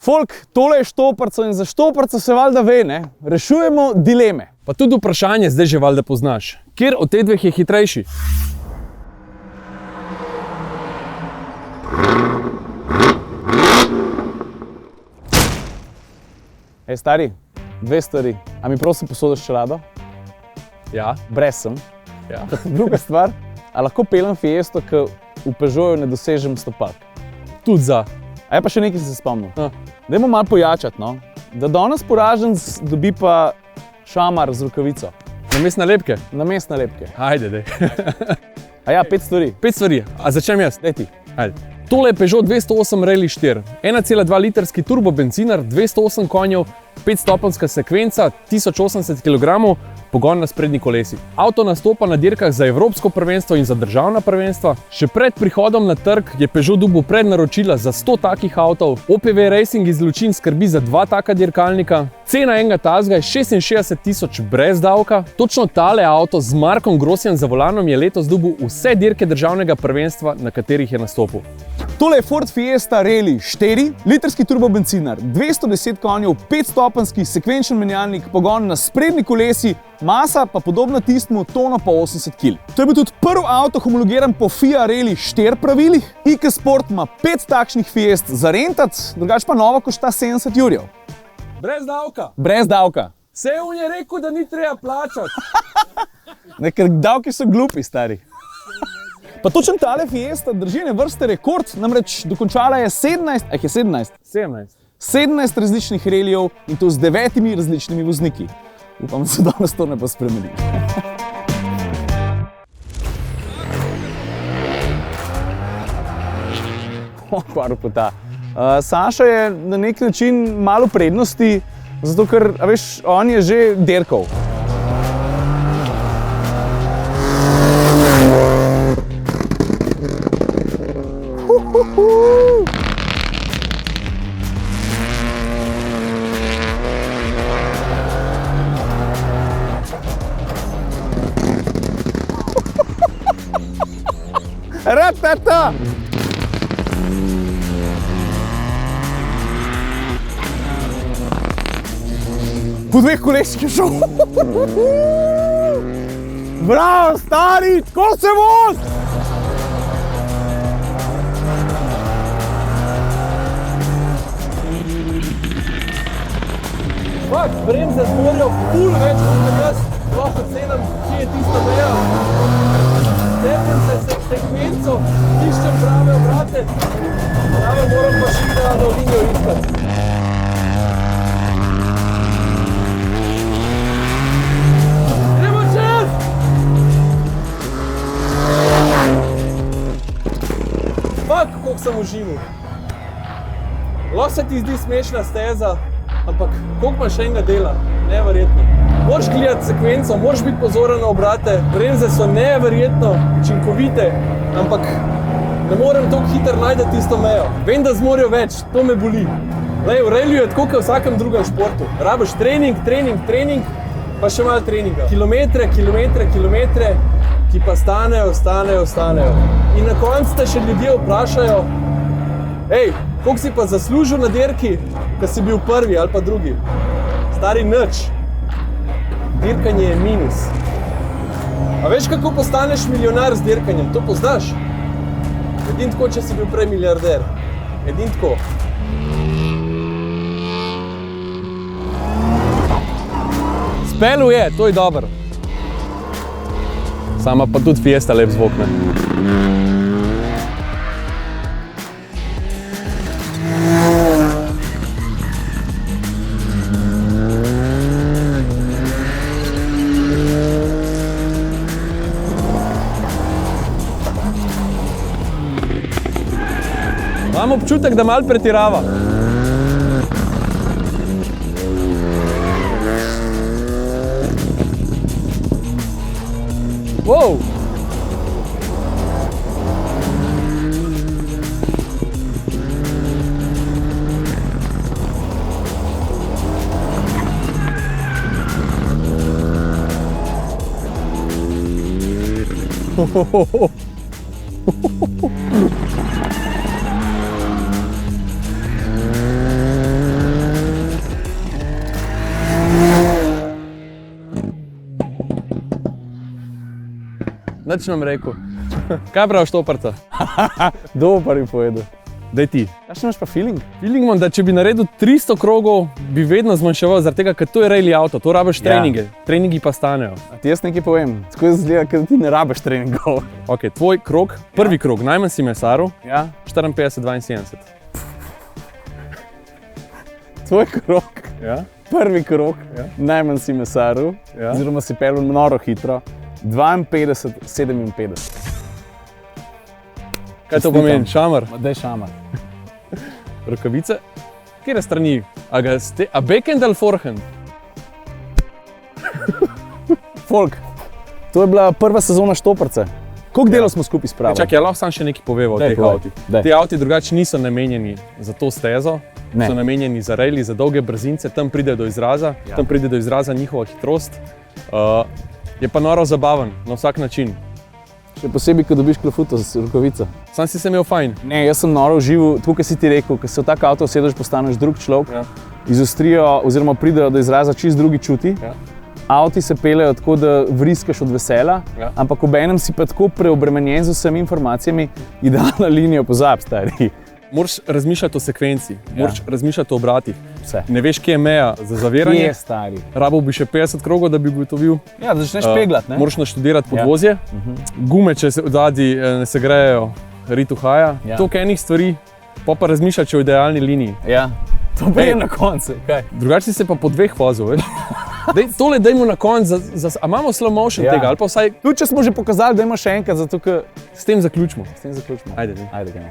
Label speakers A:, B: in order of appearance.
A: Folk, tole je štoparco in za štoparco se valjda ve, ne? Rešujemo dileme.
B: Pa tudi vprašanje zdaj že valjda poznaš. Kjer od te dveh je hitrejši?
A: Ej, stari, dve stvari. A mi prosim posodiš čelado?
B: Ja.
A: Brez sem.
B: Ja.
A: Druga stvar, a lahko pelem Fiesto, ki v Peugeotu ne dosežem stopalk?
B: Tudi za.
A: A je pa še nekaj se spomnil. Dajmo malo pojačati, no. Da danes poraženec dobi pa šamar z rokavico.
B: Namesto nalepke?
A: Namesto nalepke.
B: Ajde, dej.
A: A ja, 5 stvari.
B: 5 stvari. A začnem jaz?
A: Daj ti.
B: Ajde. Tole je Peugeot 208 Rally 4. 1,2 litrski turbo benzinar, 208 konjev, 5-stopenjska sekvenca, 1080 kg, pogon na sprednji kolesi. Avto nastopa na dirkah za evropsko prvenstvo in za državna prvenstva. Še pred prihodom na trg je Peugeot dobil prednaročila za 100 takih avtov. OPV Racing iz Lučin skrbi za 2 taka dirkalnika. Cena enega tazga je 66 000 brez davka. Točno tale avto z Markom Grossjem za volanom je letos dobil vse dirke državnega prvenstva, na katerih je nastopil.
A: Tole je Ford Fiesta Rally 4, litrski turbobenzinar, 210 konjev, 5-stopenjski sekvenčen menjalnik, pogon na sprednji kolesi, masa pa podobna tistemu tono pa 80 kg. To je bil tudi prvi avto homologiran po FIA Rally 4 pravilih. IK Sport ima 5 takšnih Fiest za rentat, drugače pa nova košta 70 jurjev.
B: Brez davka.
A: Brez davka.
B: Vse on je rekel, da ni treba plačati.
A: Ker davki so glupi, stari. Pa točno tale Fiesta drži ene vrste rekord, namreč dokončala je 17 različnih relijev in to z 9 različnimi vozniki. Upam, da se danes to ne bo spremenilo. Saša je na nek način malo v prednosti, zato ker, a veš, on je že dirkal. Ratata! Po 2 kolesih je šel. Bravo, stari, tako se voz!
B: Fakt, bremze zmorijo ful več kot jaz, lahko cenim, kje je tista meja. Stepnem se sekvenco, iščem prave obrate, prave moram pa še na linijo iskati. Gremo čez! Fakt, koliko sem užival. Lahko se ti zdi smešna steza, ampak koliko imaš enega dela, neverjetno. Moraš gledati sekvenco, moraš biti pozoren na obrate, bremze so neverjetno učinkovite, ampak ne morem toliko hitro najti tisto mejo. Vem, da zmorijo več, to me boli. Lej, v ralliju je tako kot v vsakem drugem športu. Rabiš trening, pa še malo treninga. Kilometre, ki pa stanejo. In na koncu te še ljudje vprašajo, hej, koliko si pa zaslužil na dirki, da si bil prvi ali pa drugi? Stari nič. Dirkanje je minus. A veš, kako postaneš milijonar z dirkanjem? To poznaš? Edin tako, če si bil prej milijarder. Edin tako. Spelu je, to je dobro. Sama pa tudi Fiesta lep zvok, ne? Imam občutek, da malo pretirava. Wow! Nič nam rekel. Kaj praviš Štoparca?
A: Kdo bo prvi povedal?
B: Daj ti.
A: Kakšen imaš pa feeling?
B: Feeling imam, da če bi naredil 300 krogov, bi vedno zmanjševal, zaradi tega, ker to je rally auto, to rabiš treninge. Treningi pa stanejo.
A: A ti jaz nekaj povem, tako izgleda, ker ti ne rabiš treningov.
B: Ok, tvoj krog, prvi krog, najmanj si mesaril,
A: Ja.
B: 54-72.
A: Tvoj krog,
B: Ja?
A: prvi krog,
B: Ja.
A: najmanj si mesaril,
B: Ja.
A: oziroma si pelil noro hitro, 52-57.
B: Kaj to pomeni? Šamar,
A: Daj šamar.
B: rokavice? Kjere strani? A backhand ali forehand?
A: Folk, to je bila prva sezona Štoparce. Koliko delov smo skupaj spravili?
B: Čakaj, lahko sam še nekaj poveva o
A: Daj,
B: teh
A: povej.
B: avtih.
A: Daj.
B: Ti avti drugače niso namenjeni za to stezo,
A: Ne.
B: so namenjeni za rally, za dolge brzince, tam pride do izraza,
A: Ja.
B: tam pride do izraza njihova hitrost. Je pa noro zabaven na vsak način.
A: Še posebej, ko dobiš klofuto z rokavico.
B: Sam si se imel fajn.
A: Ne, jaz sem noro užival, tako kot si ti rekel, ko se v tak avto usedeš, postaneš drug človek.
B: Ja.
A: Izostrijo, oziroma pridejo do izraza čist drugi čuti.
B: Ja.
A: Avti se peljejo tako, da vriskaš od vesela,
B: Ja.
A: ampak obenem si pa tako preobremenjen z vsemi informacijami, idealna linija pozabi, stari.
B: Moraš razmišljati o sekvenci, moraš razmišljati o obratih.
A: Vse.
B: Ne veš, kje je meja za
A: Kje
B: zaviranje.
A: je stari?
B: Rabil bi še 50 krogov, da bi ugotovil.
A: Ja, da začneš peglati, ne?
B: Moraš naštudirati podvozje, gume, če se odzadnji ne segrejejo, ritu haja.
A: Ja.
B: Toliko enih stvari, pa razmišljati o idealni liniji.
A: Ja, to pa je na koncu. Kaj?
B: Drugače si se pa po dveh vozil, veš. Tole dajmo na konec, a imamo slow motion
A: Ja.
B: tega, ali pa vsaj
A: Tudi če smo že pokazali, da ima še enkrat, zato ker
B: s tem zaključimo.
A: s tem zaključimo.
B: Ajde, ne.
A: Ajde, gremo.